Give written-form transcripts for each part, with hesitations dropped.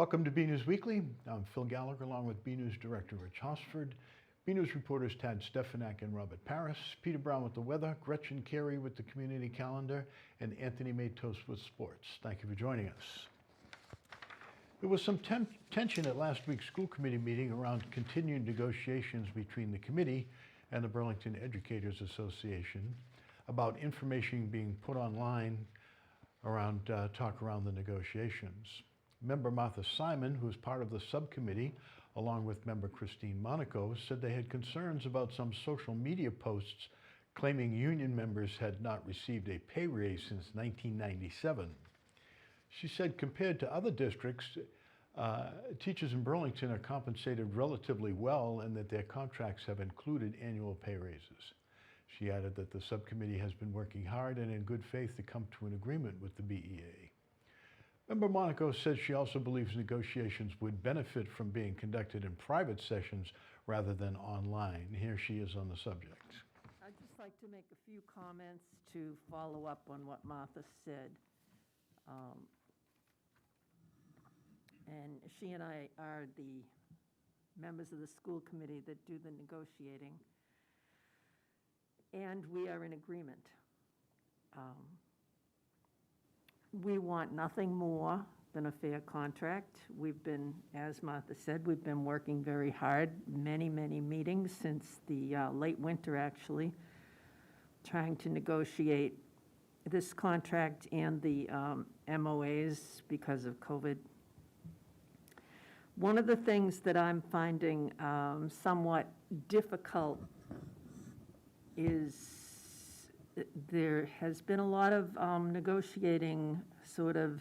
Welcome to BNEWS Weekly. I'm Phil Gallagher along with BNEWS Director Rich Hosford, BNEWS reporters Tad Stefanak and Robert Paris, Peter Brown with the weather, Gretchen Carey with the community calendar, and Anthony Matos with sports. Thank you for joining us. There was some tension at last week's school committee meeting around continued negotiations between the committee and the Burlington Educators Association about information being put online around talk around the negotiations. Member Martha Simon, who is part of the subcommittee, along with member Christine Monaco, said they had concerns about some social media posts claiming union members had not received a pay raise since 1997. She said compared to other districts, teachers in Burlington are compensated relatively well and that their contracts have included annual pay raises. She added that the subcommittee has been working hard and in good faith to come to an agreement with the BEA. Member Monaco says she also believes negotiations would benefit from being conducted in private sessions rather than online. Here she is on the subject. I'd just like to make a few comments to follow up on what Martha said. And she and I are the members of the school committee that do the negotiating. And we are in agreement. We want nothing more than a fair contract. We've been, as Martha said, we've been working very hard, many meetings since the late winter actually, trying to negotiate this contract and the MOAs because of COVID. One of the things that I'm finding somewhat difficult is there has been a lot of negotiating sort of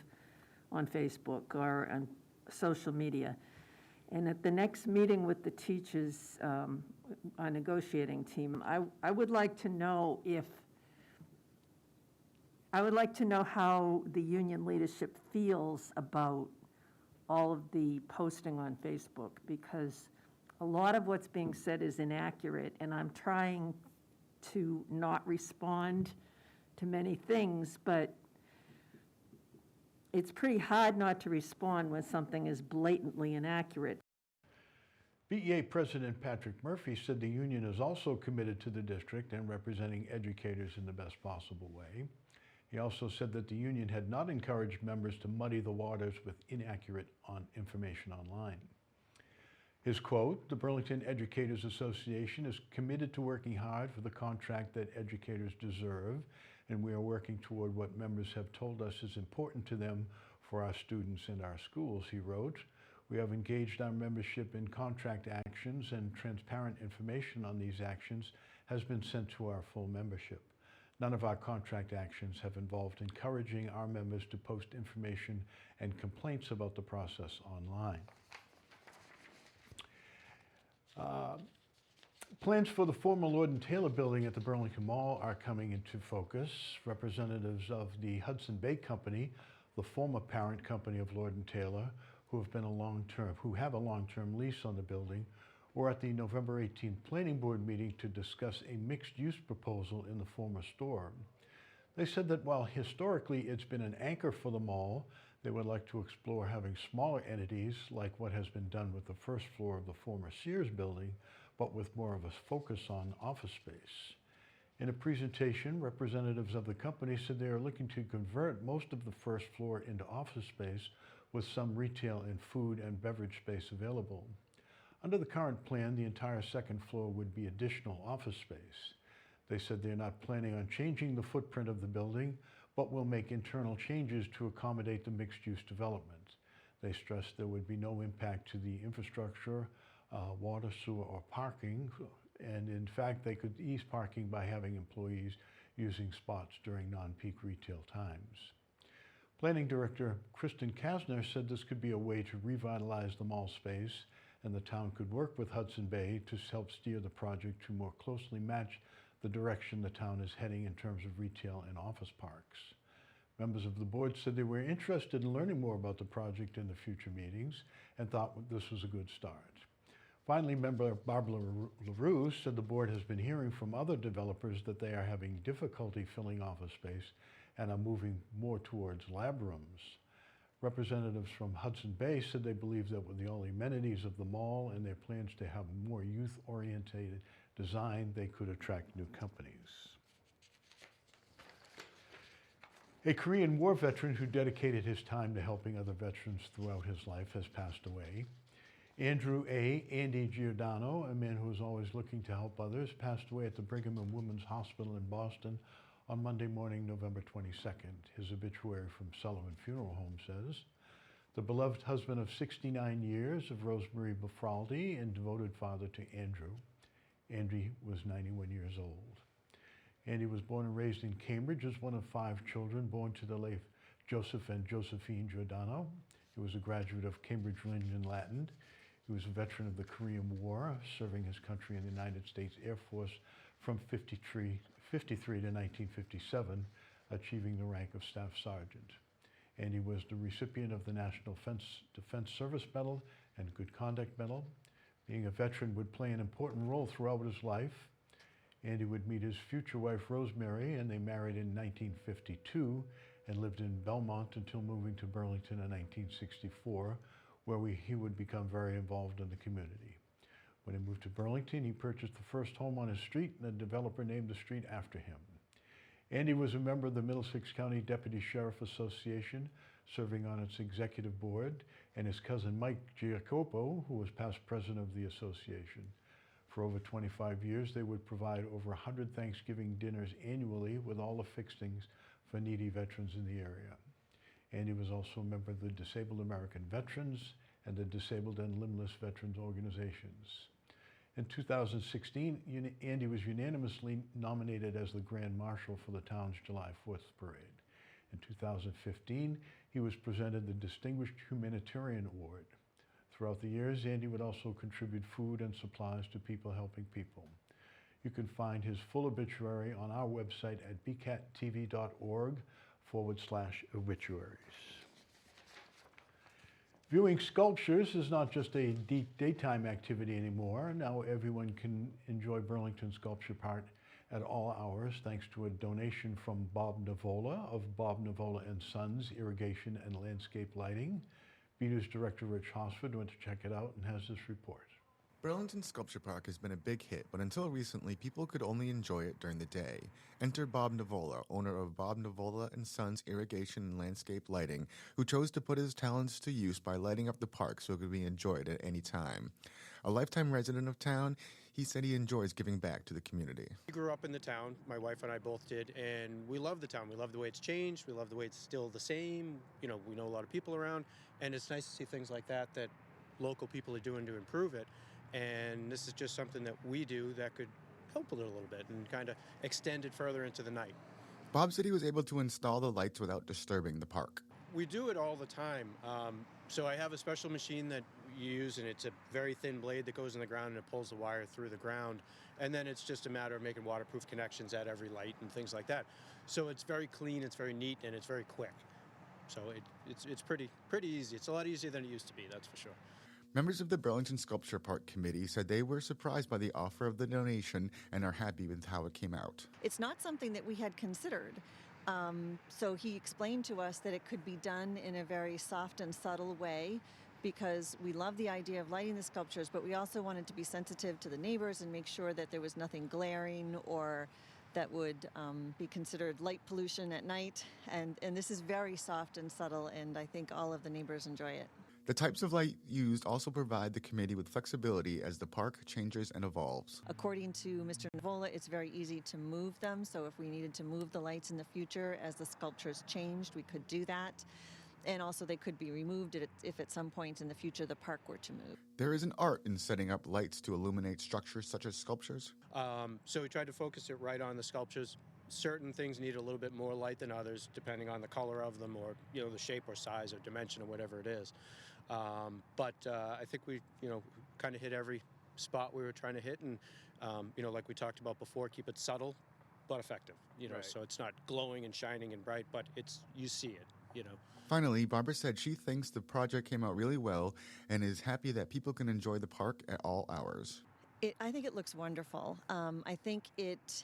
on Facebook or on social media. And at the next meeting with the teachers, our negotiating team, I would like to know how the union leadership feels about all of the posting on Facebook, because a lot of what's being said is inaccurate, and I'm trying to not respond to many things, but it's pretty hard not to respond when something is blatantly inaccurate. BEA President Patrick Murphy said the union is also committed to the district and representing educators in the best possible way. He also said that the union had not encouraged members to muddy the waters with inaccurate information online. His quote, "The Burlington Educators Association is committed to working hard for the contract that educators deserve, and we are working toward what members have told us is important to them for our students and our schools," he wrote. "We have engaged our membership in contract actions, and transparent information on these actions has been sent to our full membership. None of our contract actions have involved encouraging our members to post information and complaints about the process online." Plans for the former Lord & Taylor building at the Burlington Mall are coming into focus. Representatives of the Hudson Bay Company, the former parent company of Lord & Taylor, who have a long-term lease on the building, were at the November 18th Planning Board meeting to discuss a mixed-use proposal in the former store. They said that while historically it's been an anchor for the mall, they would like to explore having smaller entities like what has been done with the first floor of the former Sears building, but with more of a focus on office space. In a presentation, representatives of the company said they are looking to convert most of the first floor into office space with some retail and food and beverage space available. Under the current plan, the entire second floor would be additional office space. They said they're not planning on changing the footprint of the building, but will make internal changes to accommodate the mixed-use development. They stressed there would be no impact to the infrastructure, water, sewer, or parking, and in fact, they could ease parking by having employees using spots during non-peak retail times. Planning Director Kristen Kasner said this could be a way to revitalize the mall space, and the town could work with Hudson Bay to help steer the project to more closely match the direction the town is heading in terms of retail and office parks. Members of the board said they were interested in learning more about the project in the future meetings and thought this was a good start. Finally, member Barbara LaRue said the board has been hearing from other developers that they are having difficulty filling office space and are moving more towards lab rooms. Representatives from Hudson Bay said they believe that with the only amenities of the mall and their plans to have a more youth-oriented design, they could attract new companies. A Korean War veteran who dedicated his time to helping other veterans throughout his life has passed away. Andrew A. Andy Giordano, a man who was always looking to help others, passed away at the Brigham and Women's Hospital in Boston on Monday morning, November 22nd. His obituary from Sullivan Funeral Home says, the beloved husband of 69 years of Rosemary Bufaldi and devoted father to Andrew. Andy was 91 years old. Andy was born and raised in Cambridge as one of 5 children born to the late Joseph and Josephine Giordano. He was a graduate of Cambridge Linden Latin. He was a veteran of the Korean War, serving his country in the United States Air Force from 53 to 1957, achieving the rank of Staff Sergeant. And he was the recipient of the National Defense Service Medal and Good Conduct Medal. Being a veteran would play an important role throughout his life. Andy would meet his future wife, Rosemary, and they married in 1952 and lived in Belmont until moving to Burlington in 1964, where he would become very involved in the community. When he moved to Burlington, he purchased the first home on his street, and the developer named the street after him. Andy was a member of the Middlesex County Deputy Sheriff Association, serving on its executive board, and his cousin Mike Giacopo, who was past president of the association. For over 25 years, they would provide over 100 Thanksgiving dinners annually with all the fixings for needy veterans in the area. Andy was also a member of the Disabled American Veterans and the Disabled and Limbless Veterans organizations. In 2016, Andy was unanimously nominated as the Grand Marshal for the town's July 4th parade. In 2015, he was presented the Distinguished Humanitarian Award. Throughout the years, Andy would also contribute food and supplies to people helping people. You can find his full obituary on our website at bcattv.org/obituaries. Viewing sculptures is not just a daytime activity anymore. Now everyone can enjoy Burlington Sculpture Park at all hours thanks to a donation from Bob Navola of Bob Navola and Sons Irrigation and Landscape Lighting. BNEWS Director Rich Hosford went to check it out and has this report. Burlington Sculpture Park has been a big hit, but until recently, people could only enjoy it during the day. Enter Bob Navola, owner of Bob Navola and Sons Irrigation and Landscape Lighting, who chose to put his talents to use by lighting up the park so it could be enjoyed at any time. A lifetime resident of town, he said he enjoys giving back to the community. We grew up in the town, my wife and I both did, and we love the town. We love the way it's changed. We love the way it's still the same. You know, we know a lot of people around, and it's nice to see things like that local people are doing to improve it. And this is just something that we do that could help it a little bit and kind of extend it further into the night. Bob said he was able to install the lights without disturbing the park. We do it all the time. So I have a special machine that you use, and it's a very thin blade that goes in the ground and it pulls the wire through the ground. And then it's just a matter of making waterproof connections at every light and things like that. So it's very clean, it's very neat, and it's very quick. So it's pretty easy. It's a lot easier than it used to be, that's for sure. Members of the Burlington Sculpture Park Committee said they were surprised by the offer of the donation and are happy with how it came out. It's not something that we had considered. So he explained to us that it could be done in a very soft and subtle way because we love the idea of lighting the sculptures, but we also wanted to be sensitive to the neighbors and make sure that there was nothing glaring or that would be considered light pollution at night. And this is very soft and subtle, and I think all of the neighbors enjoy it. The types of light used also provide the committee with flexibility as the park changes and evolves. According to Mr. Navola, it's very easy to move them, so if we needed to move the lights in the future as the sculptures changed, we could do that. And also they could be removed if at some point in the future the park were to move. There is an art in setting up lights to illuminate structures such as sculptures. So we tried to focus it right on the sculptures. Certain things need a little bit more light than others, depending on the color of them or the shape or size or dimension or whatever it is. But I think we kind of hit every spot we were trying to hit, and like we talked about before, keep it subtle but effective. Right. So it's not glowing and shining and bright, but you see it. Finally, Barbara said she thinks the project came out really well and is happy that people can enjoy the park at all hours. I think it looks wonderful. I think it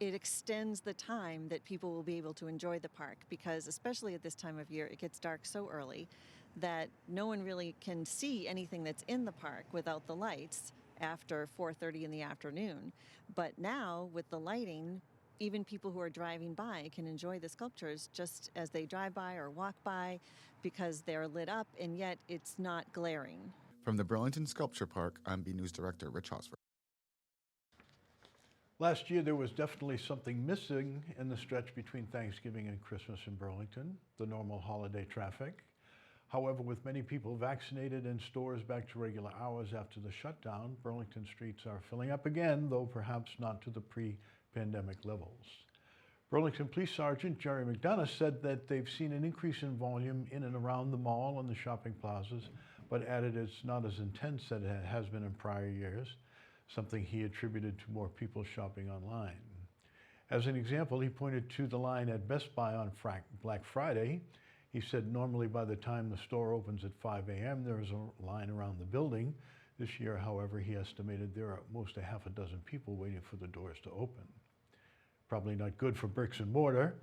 it extends the time that people will be able to enjoy the park, because especially at this time of year, it gets dark so early that no one really can see anything that's in the park without the lights after 4:30 in the afternoon. But now with the lighting, even people who are driving by can enjoy the sculptures just as they drive by or walk by, because they're lit up and yet it's not glaring. From the Burlington Sculpture Park, I'm BNEWS Director Rich Hosford. Last year, there was definitely something missing in the stretch between Thanksgiving and Christmas in Burlington, the normal holiday traffic. However, with many people vaccinated and stores back to regular hours after the shutdown, Burlington streets are filling up again, though perhaps not to the pre-pandemic levels. Burlington Police Sergeant Jerry McDonough said that they've seen an increase in volume in and around the mall and the shopping plazas, but added it's not as intense as it has been in prior years, something he attributed to more people shopping online. As an example, he pointed to the line at Best Buy on Black Friday. He said normally by the time the store opens at 5 a.m., there is a line around the building. This year, however, he estimated there are at most a half a dozen people waiting for the doors to open. Probably not good for bricks and mortar.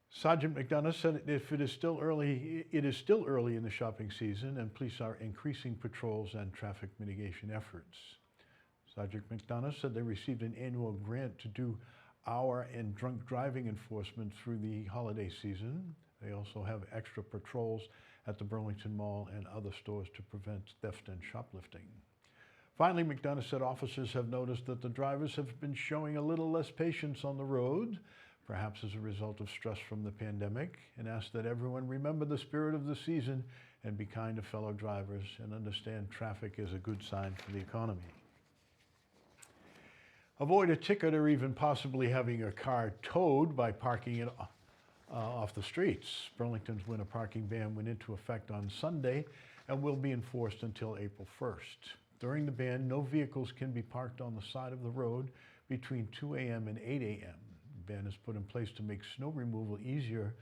Sergeant McDonough said if it is still early in the shopping season, and police are increasing patrols and traffic mitigation efforts. Sergeant McDonough said they received an annual grant to do hour and drunk driving enforcement through the holiday season. They also have extra patrols at the Burlington Mall and other stores to prevent theft and shoplifting. Finally, McDonough said officers have noticed that the drivers have been showing a little less patience on the road, perhaps as a result of stress from the pandemic, and asked that everyone remember the spirit of the season and be kind to fellow drivers and understand traffic is a good sign for the economy. Avoid a ticket or even possibly having your car towed by parking it off the streets. Burlington's winter parking ban went into effect on Sunday and will be enforced until April 1st. During the ban, no vehicles can be parked on the side of the road between 2 a.m. and 8 a.m. The ban is put in place to make snow removal easier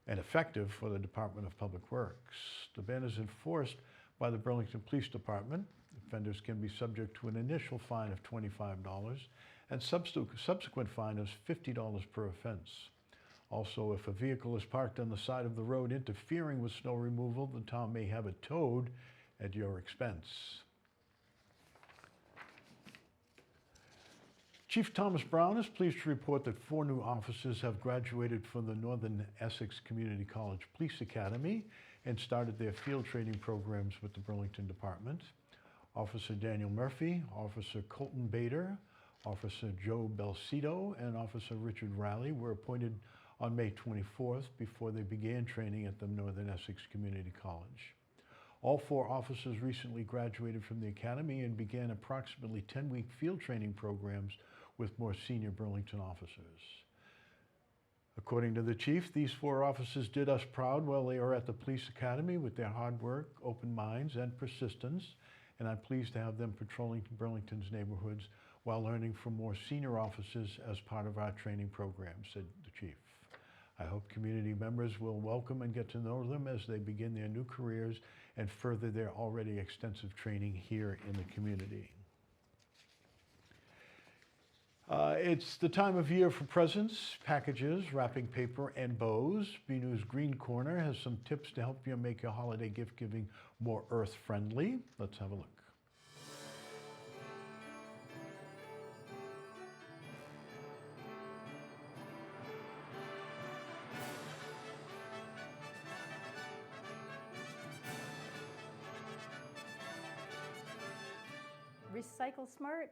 and effective for the Department of Public Works. The ban is enforced by the Burlington Police Department. Offenders can be subject to an initial fine of $25 and subsequent fine of $50 per offense. Also, if a vehicle is parked on the side of the road interfering with snow removal, the town may have it towed at your expense. Chief Thomas Brown is pleased to report that 4 new officers have graduated from the Northern Essex Community College Police Academy and started their field training programs with the Burlington Department. Officer Daniel Murphy, Officer Colton Bader, Officer Joe Belcito, and Officer Richard Raleigh were appointed on May 24th before they began training at the Northern Essex Community College. All 4 officers recently graduated from the academy and began approximately 10-week field training programs with more senior Burlington officers. According to the chief, these 4 officers did us proud while they are at the police academy with their hard work, open minds, and persistence, and I'm pleased to have them patrolling Burlington's neighborhoods while learning from more senior officers as part of our training program, said the chief. I hope community members will welcome and get to know them as they begin their new careers and further their already extensive training here in the community. It's the time of year for presents, packages, wrapping paper, and bows. BNEWS Green Corner has some tips to help you make your holiday gift giving more earth-friendly. Let's have a look. Recycle Smart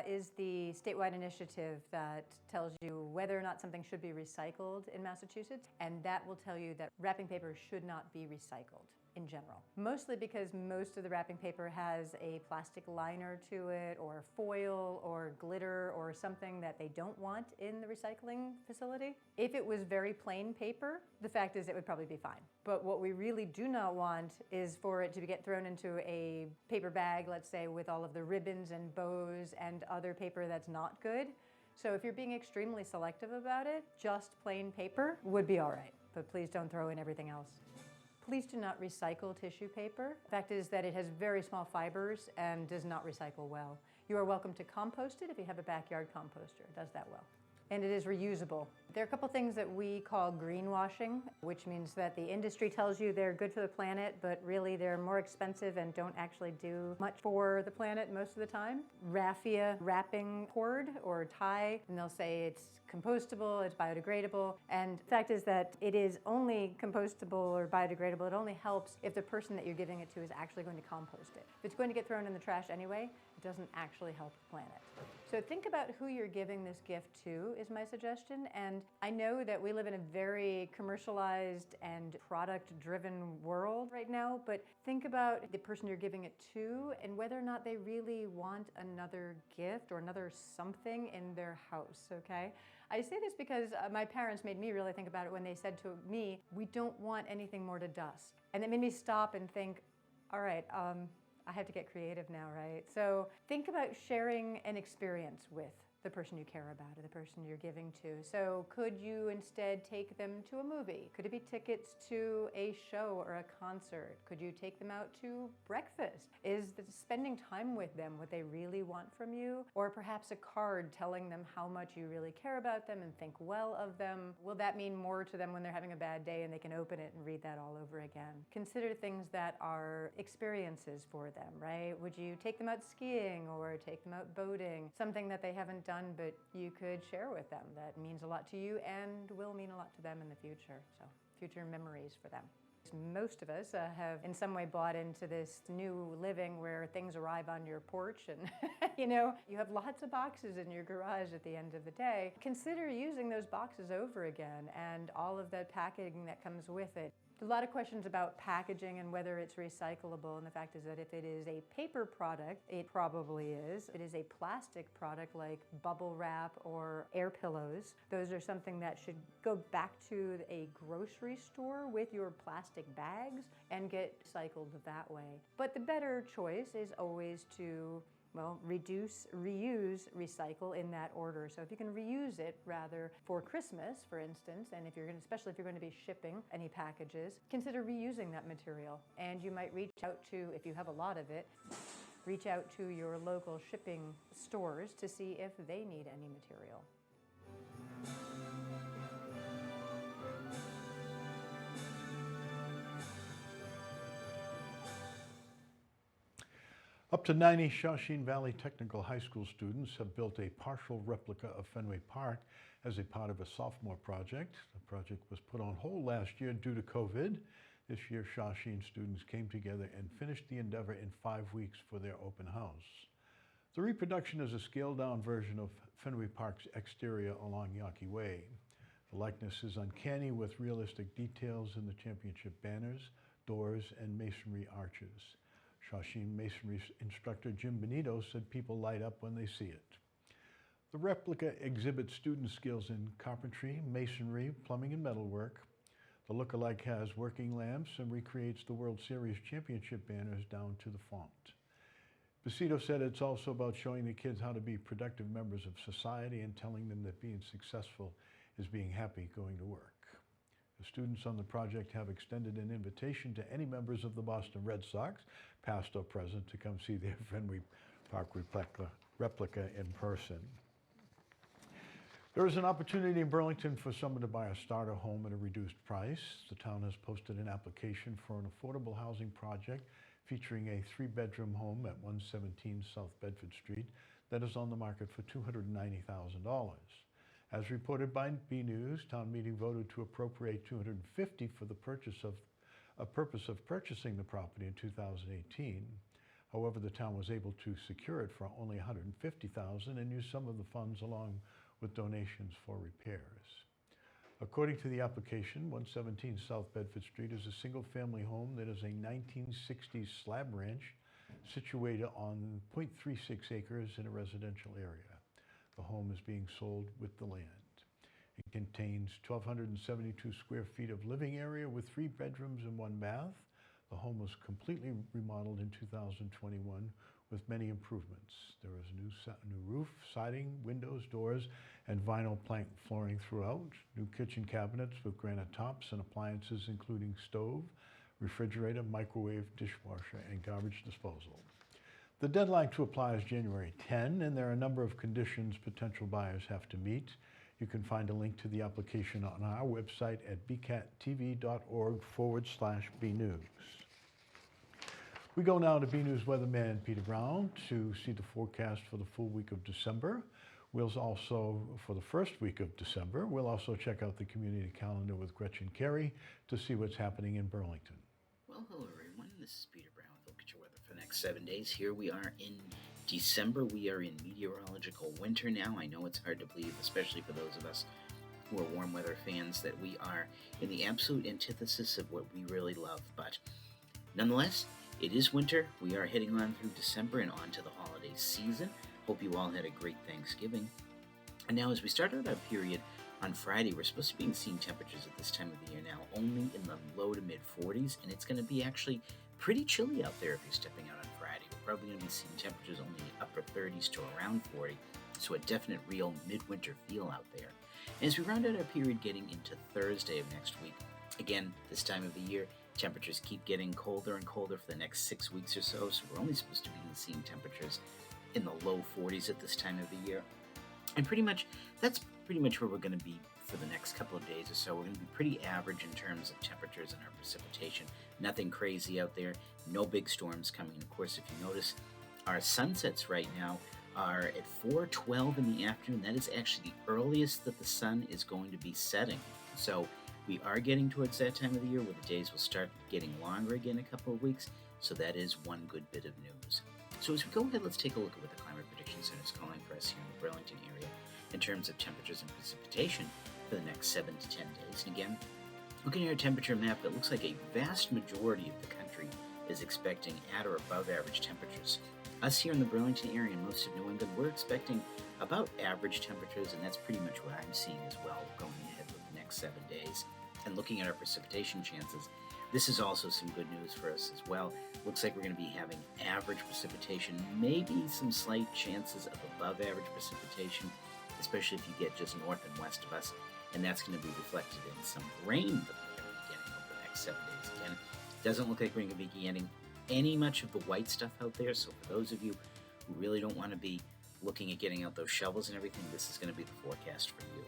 is the statewide initiative that tells you whether or not something should be recycled in Massachusetts, and that will tell you that wrapping paper should not be recycled in general. Mostly because most of the wrapping paper has a plastic liner to it, or foil, or glitter, or something that they don't want in the recycling facility. If it was very plain paper, the fact is it would probably be fine. But what we really do not want is for it to get thrown into a paper bag, let's say, with all of the ribbons and bows and other paper that's not good. So if you're being extremely selective about it, just plain paper would be all right. But please don't throw in everything else. Please do not recycle tissue paper. The fact is that it has very small fibers and does not recycle well. You are welcome to compost it if you have a backyard composter. It does that well. And it is reusable. There are a couple things that we call greenwashing, which means that the industry tells you they're good for the planet, but really they're more expensive and don't actually do much for the planet most of the time. Raffia wrapping cord or tie, and they'll say it's compostable, it's biodegradable, and the fact is that it is only compostable or biodegradable. It only helps if the person that you're giving it to is actually going to compost it. If it's going to get thrown in the trash anyway, it doesn't actually help the planet. So think about who you're giving this gift to is my suggestion. And I know that we live in a very commercialized and product-driven world right now, but think about the person you're giving it to and whether or not they really want another gift or another something in their house, okay? I say this because my parents made me really think about it when they said to me, we don't want anything more to dust. And it made me stop and think, all right, I have to get creative now, right? So think about sharing an experience with the person you care about or the person you're giving to. So could you instead take them to a movie? Could it be tickets to a show or a concert? Could you take them out to breakfast? Is spending time with them what they really want from you? Or perhaps a card telling them how much you really care about them and think well of them? Will that mean more to them when they're having a bad day and they can open it and read that all over again? Consider things that are experiences for them, right? Would you take them out skiing or take them out boating? Something that they haven't done but you could share with them that means a lot to you and will mean a lot to them in the future. So future memories for them. Most of us have in some way bought into this new living where things arrive on your porch and you have lots of boxes in your garage at the end of the day. Consider using those boxes over again and all of the packaging that comes with it. A lot of questions about packaging and whether it's recyclable, and the fact is that if it is a paper product, it probably is. If it is a plastic product like bubble wrap or air pillows, those are something that should go back to a grocery store with your plastic bags and get recycled that way. But the better choice is always to reduce, reuse, recycle in that order. So if you can reuse it rather for Christmas, for instance, and especially if you're going to be shipping any packages, consider reusing that material. And you might reach out to, if you have a lot of it, reach out to your local shipping stores to see if they need any material. Up to 90 Shawshene Valley Technical High School students have built a partial replica of Fenway Park as a part of a sophomore project. The project was put on hold last year due to COVID. This year, Shawshene students came together and finished the endeavor in 5 weeks for their open house. The reproduction is a scaled-down version of Fenway Park's exterior along Yawkey Way. The likeness is uncanny with realistic details in the championship banners, doors, and masonry arches. Shawshene Masonry instructor Jim Benito said people light up when they see it. The replica exhibits student skills in carpentry, masonry, plumbing, and metalwork. The look-alike has working lamps and recreates the World Series championship banners down to the font. Benito said it's also about showing the kids how to be productive members of society and telling them that being successful is being happy going to work. The students on the project have extended an invitation to any members of the Boston Red Sox, past or present, to come see their Fenway Park replica in person. There is an opportunity in Burlington for someone to buy a starter home at a reduced price. The town has posted an application for an affordable housing project featuring a 3-bedroom home at 117 South Bedford Street that is on the market for $290,000. As reported by BNEWS, town meeting voted to appropriate $250,000 for the purpose of purchasing the property in 2018. However, the town was able to secure it for only $150,000 and use some of the funds along with donations for repairs. According to the application, 117 South Bedford Street is a single-family home that is a 1960s slab ranch situated on 0.36 acres in a residential area. The home is being sold with the land. It contains 1,272 square feet of living area with 3 bedrooms and 1 bath. The home was completely remodeled in 2021 with many improvements. There is a new roof, siding, windows, doors, and vinyl plank flooring throughout. New kitchen cabinets with granite tops and appliances including stove, refrigerator, microwave, dishwasher, and garbage disposal. The deadline to apply is January 10, and there are a number of conditions potential buyers have to meet. You can find a link to the application on our website at bcattv.org/bnews. We go now to BNews weatherman Peter Brown to see the forecast for the full week of December. We'll also, for the first week of December, we'll also check out the community calendar with Gretchen Carey to see what's happening in Burlington. Well, hello everyone. This is Peter Brown with Look at Your Weather for the next 7 days. Here we are in December. We are in meteorological winter now. I know it's hard to believe, especially for those of us who are warm weather fans, that we are in the absolute antithesis of what we really love. But nonetheless, it is winter. We are heading on through December and on to the holiday season. Hope you all had a great Thanksgiving. And now as we start out our period on Friday, we're supposed to be seeing temperatures at this time of the year now only in the low to mid 40s, and it's going to be actually pretty chilly out there if you're stepping out on Friday. We're probably going to be seeing temperatures only upper 30s to around 40, so a definite real midwinter feel out there. And as we round out our period getting into Thursday of next week, again, this time of the year, temperatures keep getting colder and colder for the next 6 weeks or so, so we're only supposed to be seeing temperatures in the low 40s at this time of the year. And that's pretty much where we're going to be for the next couple of days or so. We're going to be pretty average in terms of temperatures and our precipitation. Nothing crazy out there. No big storms coming. Of course, if you notice, our sunsets right now are at 4:12 in the afternoon. That is actually the earliest that the sun is going to be setting. So we are getting towards that time of the year where the days will start getting longer again in a couple of weeks. So that is one good bit of news. So as we go ahead, let's take a look at what the Climate Prediction Center is calling for us here in the Burlington area in terms of temperatures and precipitation for the next 7 to 10 days. And again, looking at our temperature map, it looks like a vast majority of the country is expecting at or above average temperatures. Us here in the Burlington area and most of New England, we're expecting about average temperatures, and that's pretty much what I'm seeing as well going ahead with the next 7 days. And looking at our precipitation chances, this is also some good news for us as well. Looks like we're going to be having average precipitation, maybe some slight chances of above average precipitation, especially if you get just north and west of us, and that's going to be reflected in some rain that we're going to be getting over the next 7 days. Again, it doesn't look like we're going to be getting any much of the white stuff out there, so for those of you who really don't want to be looking at getting out those shovels and everything, this is going to be the forecast for you.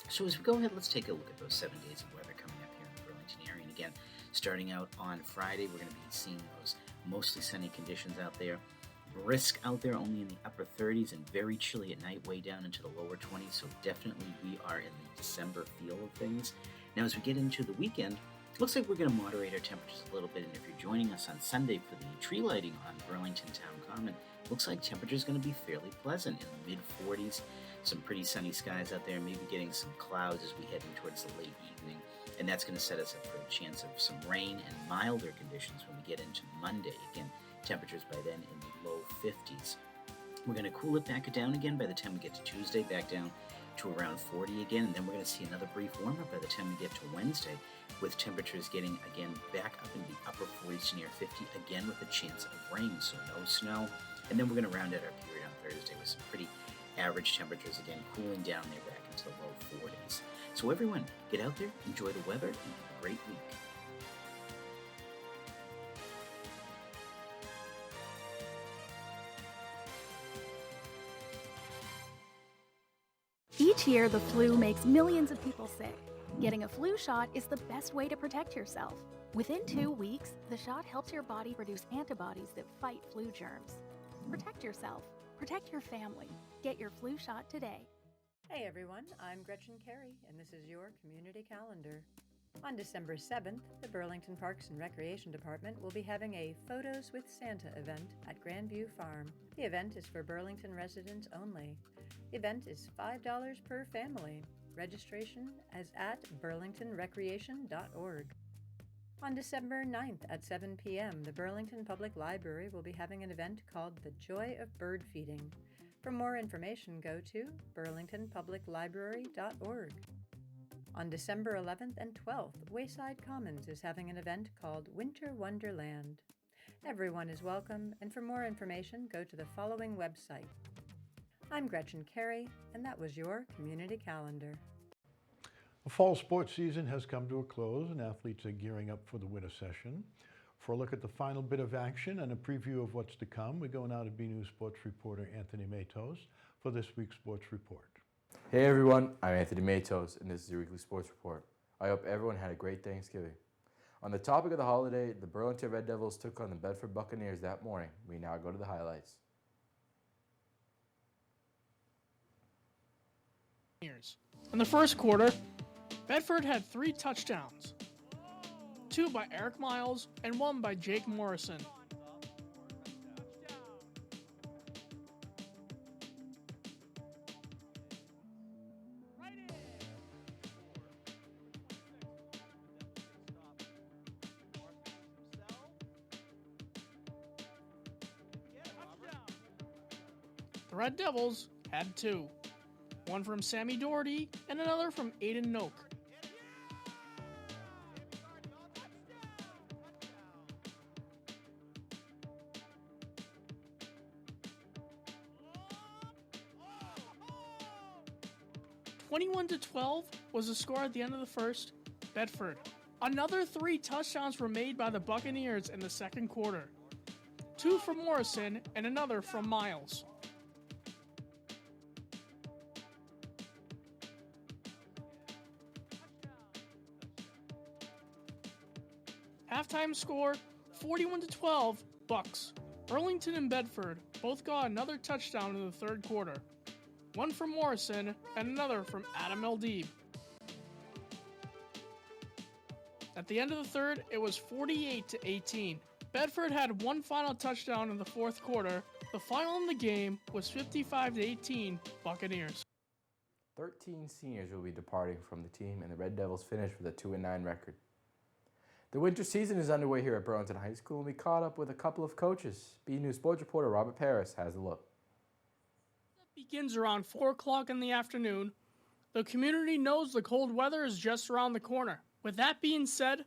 So as we go ahead, let's take a look at those 7 days of weather coming up here in the Burlington area. And again, starting out on Friday, we're going to be seeing those mostly sunny conditions out there. Brisk out there, only in the upper 30s, and very chilly at night, way down into the lower 20s. So definitely we are in the December feel of things. Now as we get into the weekend, looks like we're going to moderate our temperatures a little bit. And if you're joining us on Sunday for the tree lighting on Burlington Town Common, looks like temperatures going to be fairly pleasant in the mid 40s. Some pretty sunny skies out there, maybe getting some clouds as we head in towards the late evening. And that's going to set us up for a chance of some rain and milder conditions when we get into Monday. Again, temperatures by then in the low 50s. We're going to cool it back down again by the time we get to Tuesday, back down to around 40 again. And then we're going to see another brief warm-up by the time we get to Wednesday, with temperatures getting, again, back up in the upper 40s to near 50, again with a chance of rain, so no snow. And then we're going to round out our period on Thursday with some pretty average temperatures, again, cooling down there back into the low 40s. So everyone, get out there, enjoy the weather, and have a great week. Each year, the flu makes millions of people sick. Getting a flu shot is the best way to protect yourself. Within 2 weeks, the shot helps your body produce antibodies that fight flu germs. Protect yourself. Protect your family. Get your flu shot today. Hey everyone, I'm Gretchen Carey, and this is your community calendar. On December 7th, the Burlington Parks and Recreation Department will be having a Photos with Santa event at Grandview Farm. The event is for Burlington residents only. The event is $5 per family. Registration is at burlingtonrecreation.org. On December 9th at 7 p.m., the Burlington Public Library will be having an event called The Joy of Bird Feeding. For more information, go to burlingtonpubliclibrary.org. On December 11th and 12th, Wayside Commons is having an event called Winter Wonderland. Everyone is welcome, and for more information, go to the following website. I'm Gretchen Carey, and that was your Community Calendar. The fall sports season has come to a close and athletes are gearing up for the winter session. For a look at the final bit of action and a preview of what's to come, we go now to BNEWS sports reporter Anthony Matos for this week's sports report. Hey everyone, I'm Anthony Matos and this is your weekly sports report. I hope everyone had a great Thanksgiving. On the topic of the holiday, the Burlington Red Devils took on the Bedford Buccaneers that morning. We now go to the highlights. In the first quarter, Bedford had 3 touchdowns, 2 by Eric Miles and 1 by Jake Morrison. The Red Devils had 2. One from Sammy Doherty and another from Aiden Noak. (21-12) was the score at the end of the first. Bedford. Another 3 touchdowns were made by the Buccaneers in the second quarter. 2 from Morrison and another from Miles. Halftime score, 41-12, Bucks. Burlington and Bedford both got another touchdown in the third quarter. 1 from Morrison and another from Adam Eldeeb. At the end of the third, it was 48-18. Bedford had 1 final touchdown in the fourth quarter. The final in the game was 55-18, Buccaneers. 13 seniors will be departing from the team and the Red Devils finished with a 2-9 record. The winter season is underway here at Burlington High School and we caught up with a couple of coaches. BNEWS sports reporter Robert Paris has a look. It begins around 4 o'clock in the afternoon. The community knows the cold weather is just around the corner. With that being said,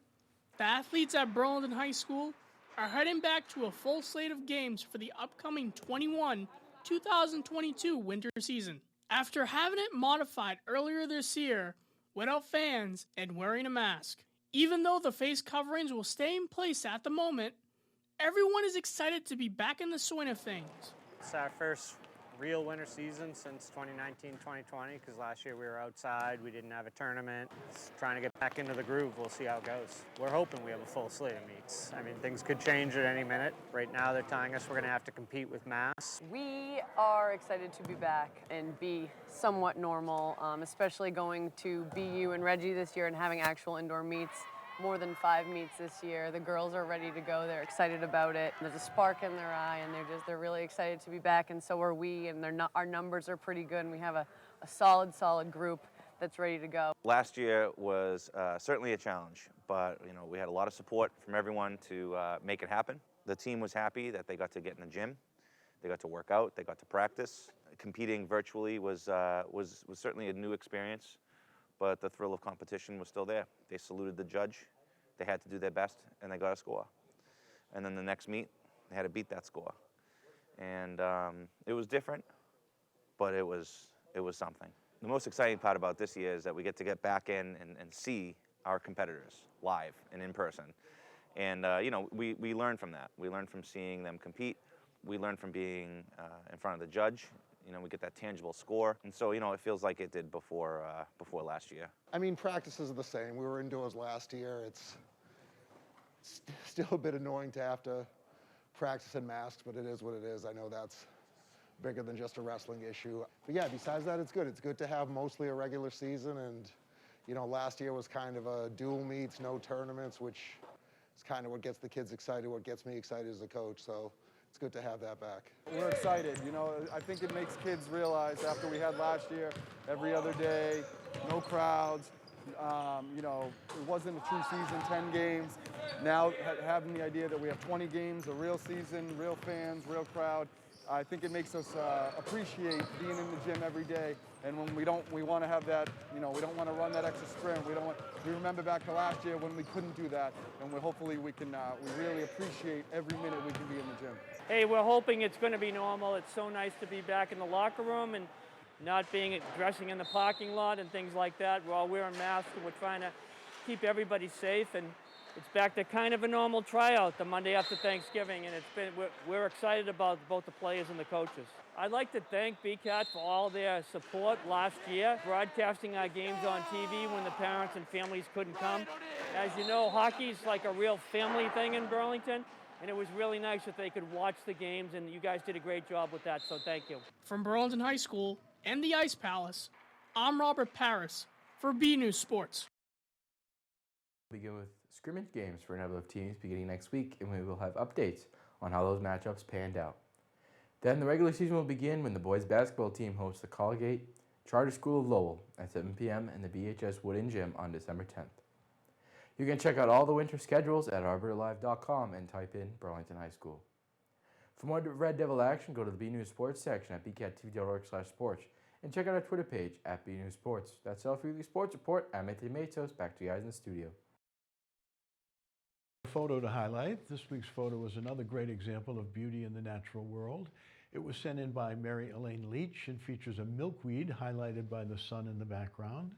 the athletes at Burlington High School are heading back to a full slate of games for the upcoming 2022 winter season. After having it modified earlier this year without fans and wearing a mask. Even though the face coverings will stay in place at the moment, everyone is excited to be back in the swing of things. It's our first real winter season since 2019-2020 because last year we were outside, we didn't have a tournament. It's trying to get back into the groove, we'll see how it goes. We're hoping we have a full slate of meets. I mean, things could change at any minute. Right now they're telling us we're going to have to compete with masks. We are excited to be back and be somewhat normal, especially going to BU and Reggie this year and having actual indoor meets. More than 5 meets this year. The girls are ready to go. They're excited about it. There's a spark in their eye, and they're really excited to be back, and so are we. And our numbers are pretty good, and we have a solid group that's ready to go. Last year was certainly a challenge, but we had a lot of support from everyone to make it happen. The team was happy that they got to get in the gym, they got to work out, they got to practice. Competing virtually was certainly a new experience. But the thrill of competition was still there. They saluted the judge, they had to do their best, and they got a score. And then the next meet, they had to beat that score. And it was different, but it was something. The most exciting part about this year is that we get to get back in and see our competitors live and in person. And we learn from that. We learn from seeing them compete. We learn from being in front of the judge. We get that tangible score. And so, it feels like it did before last year. I mean, practices are the same. We were indoors last year. It's still a bit annoying to have to practice in masks, but it is what it is. I know that's bigger than just a wrestling issue. But yeah, besides that, it's good. It's good to have mostly a regular season. And, last year was kind of a dual meets, no tournaments, which is kind of what gets the kids excited, what gets me excited as a coach. So it's good to have that back. We're excited. I think it makes kids realize after we had last year, every other day, no crowds. It wasn't a true season, 10 games. Now having the idea that we have 20 games, a real season, real fans, real crowd, I think it makes us appreciate being in the gym every day. And when we want to have that, we don't want to run that extra sprint. We remember back to last year when we couldn't do that, and hopefully we really appreciate every minute we can be in the gym. Hey, we're hoping it's going to be normal. It's so nice to be back in the locker room, and not dressing in the parking lot and things like that. We're all wearing masks and we're trying to keep everybody safe, and it's back to kind of a normal tryout the Monday after Thanksgiving, and we're excited about both the players and the coaches. I'd like to thank BCAT for all their support last year, broadcasting our games on TV when the parents and families couldn't come. As you know, hockey's like a real family thing in Burlington, and it was really nice that they could watch the games, and you guys did a great job with that, so thank you. From Burlington High School and the Ice Palace, I'm Robert Paris for BNEWS Sports. Begin with scrimmage games for a number of teams beginning next week, and we will have updates on how those matchups panned out. Then the regular season will begin when the boys basketball team hosts the Colgate Charter School of Lowell at 7 p.m. in the BHS Wooden Gym on December 10th. You can check out all the winter schedules at arborlive.com and type in Burlington High School. For more Red Devil action, go to the BNews Sports section at bcattv.org/sports and check out our Twitter page at BNews Sports. That's all for your sports report. I'm Anthony Matos. Back to you guys in the studio. Photo to highlight. This week's photo was another great example of beauty in the natural world. It was sent in by Mary Elaine Leach and features a milkweed highlighted by the sun in the background.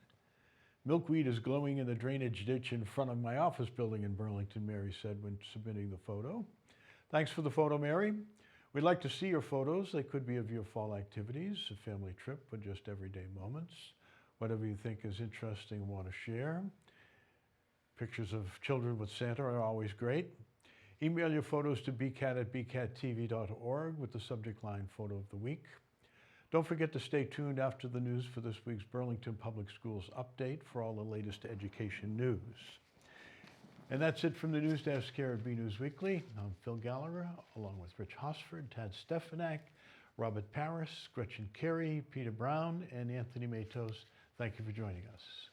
Milkweed is glowing in the drainage ditch in front of my office building in Burlington, Mary said when submitting the photo. Thanks for the photo, Mary. We'd like to see your photos. They could be of your fall activities, a family trip, or just everyday moments. Whatever you think is interesting and want to share. Pictures of children with Santa are always great. Email your photos to bcat@bcattv.org with the subject line Photo of the Week. Don't forget to stay tuned after the news for this week's Burlington Public Schools update for all the latest education news. And that's it from the news desk here at BNEWS Weekly. I'm Phil Gallagher, along with Rich Hosford, Tad Stefanak, Robert Paris, Gretchen Carey, Peter Brown, and Anthony Matos. Thank you for joining us.